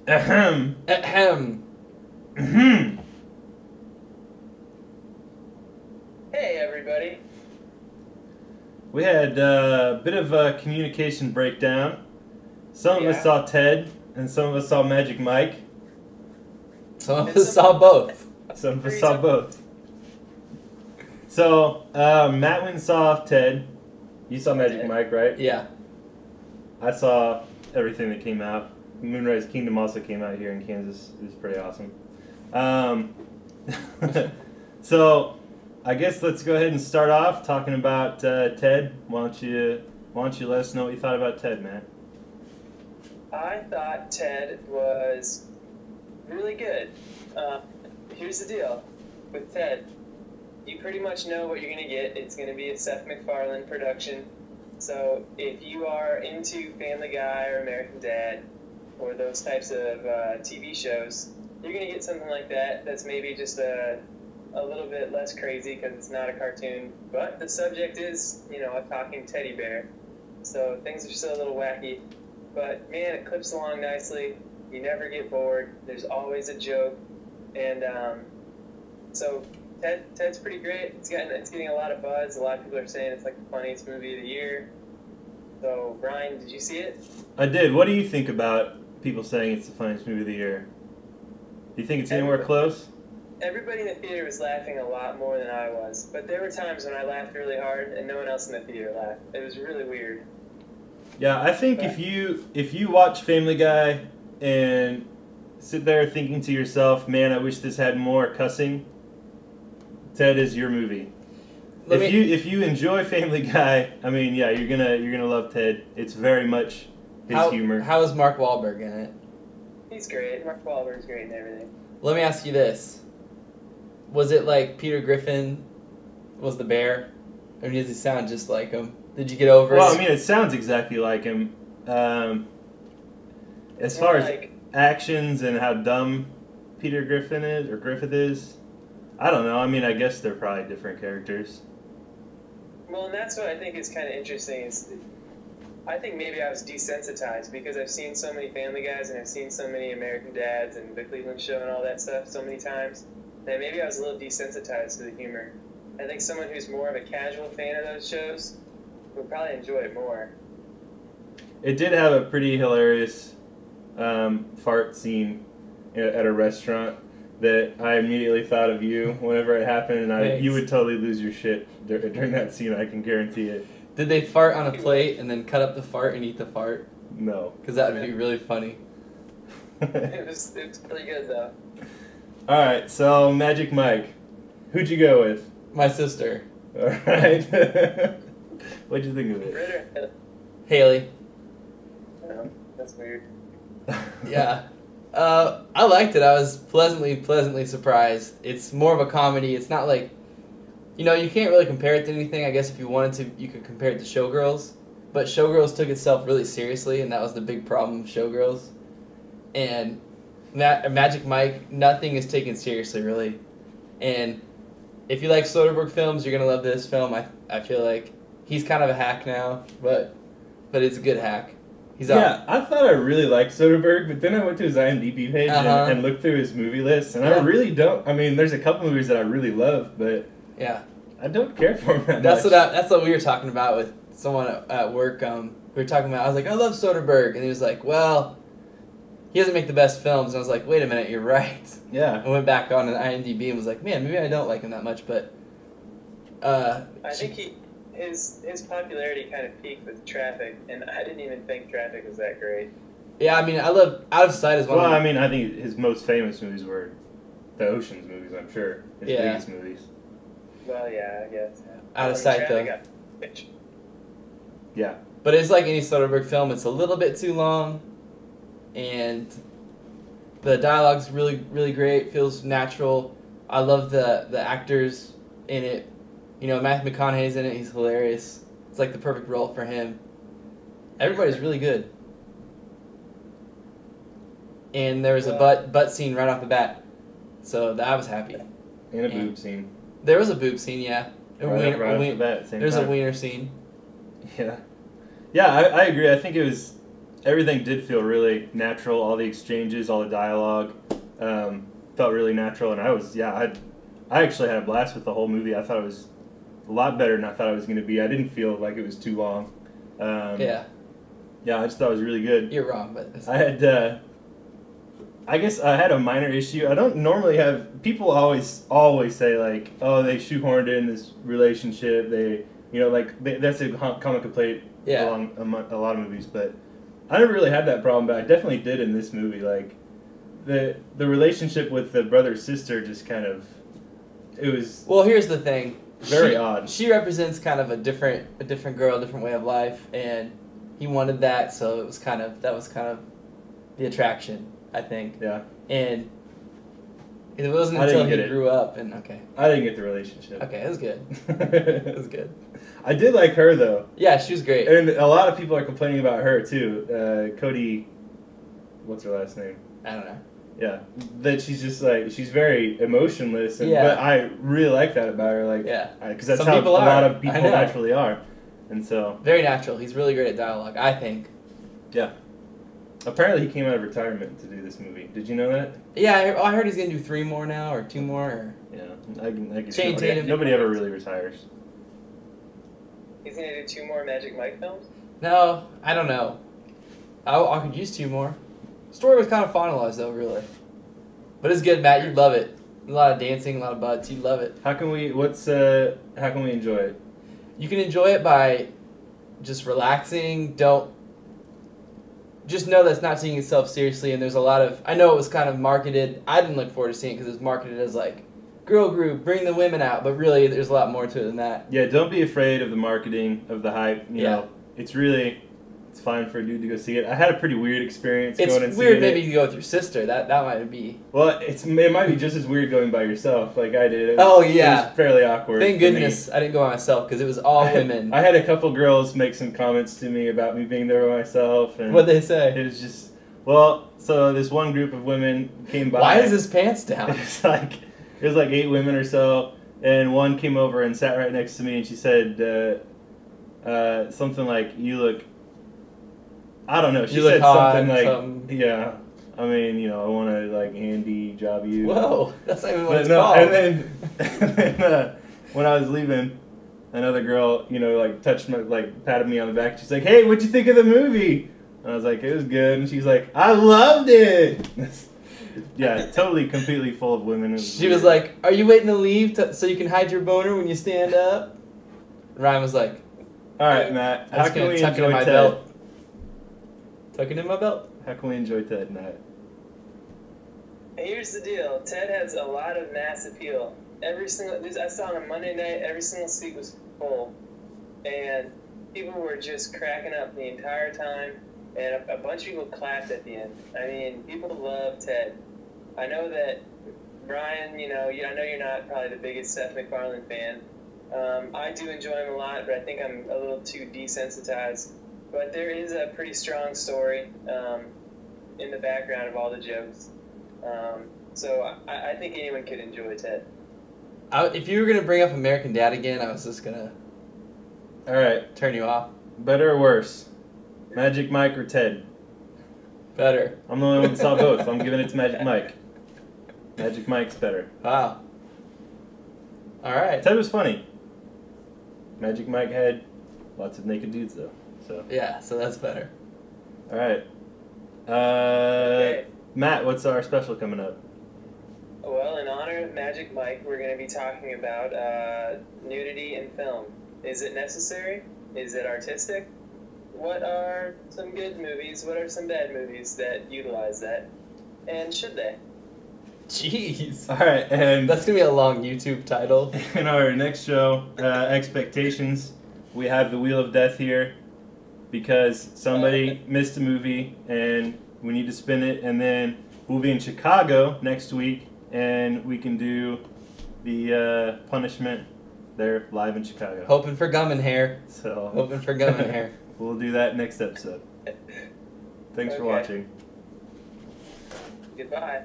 Ahem. Ahem. Ahem. Hey, everybody. We had a bit of a communication breakdown. Some of us saw Ted, and some of us saw Magic Mike. Some of us saw both. Some of us saw both. So, Matt went and saw Ted. You saw Magic Mike, right? Yeah. I saw everything that came out. Moonrise Kingdom also came out here in Kansas. It was pretty awesome. So, I guess let's go ahead and start off talking about Ted. Why don't you let us know what you thought about Ted, Matt? I thought Ted was really good. Here's the deal with Ted. You pretty much know what you're going to get. It's going to be a Seth MacFarlane production. So if you are into Family Guy or American Dad or those types of TV shows, you're going to get something like that that's maybe just a little bit less crazy because it's not a cartoon. But the subject is, a talking teddy bear. So things are still a little wacky. But, man, it clips along nicely. You never get bored. There's always a joke. And so Ted's pretty great. It's getting a lot of buzz. A lot of people are saying it's like the funniest movie of the year. So, Ryan, did you see it? I did. What do you think about people saying it's the funniest movie of the year? Do you think it's anywhere close? Everybody in the theater was laughing a lot more than I was. But there were times when I laughed really hard and no one else in the theater laughed. It was really weird. Yeah, I think if you watch Family Guy and sit there thinking to yourself, man, I wish this had more cussing, Ted is your movie. If you enjoy Family Guy, I mean, yeah, you're gonna love Ted. It's very much his humor. How is Mark Wahlberg in it? He's great. Mark Wahlberg's great and everything. Let me ask you this: was it like Peter Griffin was the bear, or does he sound just like him? Did you get over it? Well, I mean, it sounds exactly like him. As far as actions and how dumb Peter Griffin is, or Griffith is, I don't know. I mean, I guess they're probably different characters. Well, and that's what I think is kind of interesting. Is I think maybe I was desensitized because I've seen so many Family Guys and I've seen so many American Dads and The Cleveland Show and all that stuff so many times that maybe I was a little desensitized to the humor. I think someone who's more of a casual fan of those shows would probably enjoy it more. It did have a pretty hilarious fart scene at a restaurant that I immediately thought of you whenever it happened, and you would totally lose your shit during that scene, I can guarantee it. Did they fart on a plate and then cut up the fart and eat the fart? No. Because that would be really funny. It was pretty good, though. Alright, so Magic Mike. Who'd you go with? My sister. Alright. What'd you think of it? Ritter. Haley. That's weird. Yeah. I liked it. I was pleasantly surprised. It's more of a comedy. It's not like, you can't really compare it to anything. I guess if you wanted to, you could compare it to Showgirls. But Showgirls took itself really seriously, and that was the big problem of Showgirls. And Magic Mike, nothing is taken seriously, really. And if you like Soderbergh films, you're going to love this film. I feel like he's kind of a hack now, but it's a good hack. I thought I really liked Soderbergh, but then I went to his IMDb page and looked through his movie list, and I really don't. I mean, there's a couple movies that I really love, but I don't care for him that much. That's what we were talking about with someone at work. We were talking about. I was like, I love Soderbergh, and he was like, well, he doesn't make the best films. And I was like, wait a minute, you're right. Yeah. I went back on an IMDb and was like, man, maybe I don't like him that much, but. I think his popularity kind of peaked with Traffic, and I didn't even think Traffic was that great. Yeah, I mean, I love Out of Sight as one. Well, I mean, I think his most famous movies were the Ocean's movies, I'm sure. His biggest movies. Well, yeah, I guess. Yeah. Out of Sight, though. Yeah. But it's like any Soderbergh film. It's a little bit too long, and the dialogue's really, really great. Feels natural. I love the actors in it. Matthew McConaughey's in it. He's hilarious. It's like the perfect role for him. Everybody's really good. And there was a butt scene right off the bat, so I was happy. And a boob scene. There was a boob scene, yeah. Right off the bat, there's a wiener scene. Yeah. Yeah, I agree. I think it was everything did feel really natural. All the exchanges, all the dialogue, felt really natural. And I actually had a blast with the whole movie. I thought it was a lot better than I thought it was going to be. I didn't feel like it was too long. Yeah. Yeah, I just thought it was really good. You're wrong, but I had, I guess I had a minor issue. I don't normally have, people always say like, oh, they shoehorned in this relationship. That's a common complaint along a lot of movies, but I never really had that problem, but I definitely did in this movie. Like, the relationship with the brother-sister just kind of, it was... Well, here's the thing. Very odd. She represents kind of a different girl, a different way of life, and he wanted that, so that was kind of the attraction, I think. Yeah. And it wasn't until he grew up and I didn't get the relationship. Okay, it was good. It was good. I did like her though. Yeah, she was great. And a lot of people are complaining about her too. Cody, what's her last name? I don't know. Yeah, that she's just like, she's very emotionless, but I really like that about her. Like, because that's how a lot of people naturally are, and so very natural. He's really great at dialogue, I think. Yeah. Apparently, he came out of retirement to do this movie. Did you know that? Yeah, I heard he's gonna do 3 more now or 2 more. Or... Yeah, I guess Channing Tatum. Nobody ever really retires. He's gonna do 2 more Magic Mike films? No, I don't know. I could use 2 more. Story was kind of finalized though, really. But it's good, Matt. You'd love it. A lot of dancing, a lot of butts. You'd love it. How can we enjoy it? You can enjoy it by just relaxing. Just know that's not taking itself seriously, and there's a lot of... I know it was kind of marketed. I didn't look forward to seeing it because it was marketed as like, girl group, bring the women out, but really there's a lot more to it than that. Yeah, don't be afraid of the marketing, of the hype. You know, it's fine for a dude to go see it. I had a pretty weird experience going and seeing it. It's weird maybe to go with your sister. That might be... Well, it might be just as weird going by yourself, like I did. It was fairly awkward. Thank goodness I didn't go by myself, because it was all women. I had a couple girls make some comments to me about me being there by myself. And what'd they say? It was just... Well, so this one group of women came by. Why is his pants down? It was like 8 women or so, and one came over and sat right next to me, and she said something like, "You look..." I don't know. She said something like, "Yeah, I mean, I want to like handy job you." Whoa, that's not even what it's called. And then when I was leaving, another girl, like touched patted me on the back. She's like, "Hey, what'd you think of the movie?" And I was like, "It was good." And she's like, "I loved it." Yeah, totally, completely full of women. She was like, "Are you waiting to leave so you can hide your boner when you stand up?" Ryan was like, "All right, Matt. How can we enjoy Ted?" Belt. Tucking in my belt. How can we enjoy Ted, Matt? Here's the deal. Ted has a lot of mass appeal. I saw on Monday night, every single seat was full, and people were just cracking up the entire time, and a bunch of people clapped at the end. I mean, people love Ted. I know that Brian, I know you're not probably the biggest Seth MacFarlane fan. I do enjoy him a lot, but I think I'm a little too desensitized. But there is a pretty strong story in the background of all the jokes. So I think anyone could enjoy Ted. If you were going to bring up American Dad again, I was just going to turn you off. Better or worse? Magic Mike or Ted? Better. I'm the only one that saw both. I'm giving it to Magic Mike. Magic Mike's better. Wow. All right. Ted was funny. Magic Mike had lots of naked dudes, though. So. Yeah, so that's better. All right. Okay. Matt, what's our special coming up? Well, in honor of Magic Mike, we're going to be talking about nudity in film. Is it necessary? Is it artistic? What are some good movies? What are some bad movies that utilize that? And should they? Jeez. All right, and that's going to be a long YouTube title. In our next show, Expectations, we have the Wheel of Death here because somebody missed a movie and we need to spin it, and then we'll be in Chicago next week and we can do the punishment there live in Chicago. Hoping for gum and hair. So hoping for gum and hair. We'll do that next episode. Thanks for watching. Goodbye.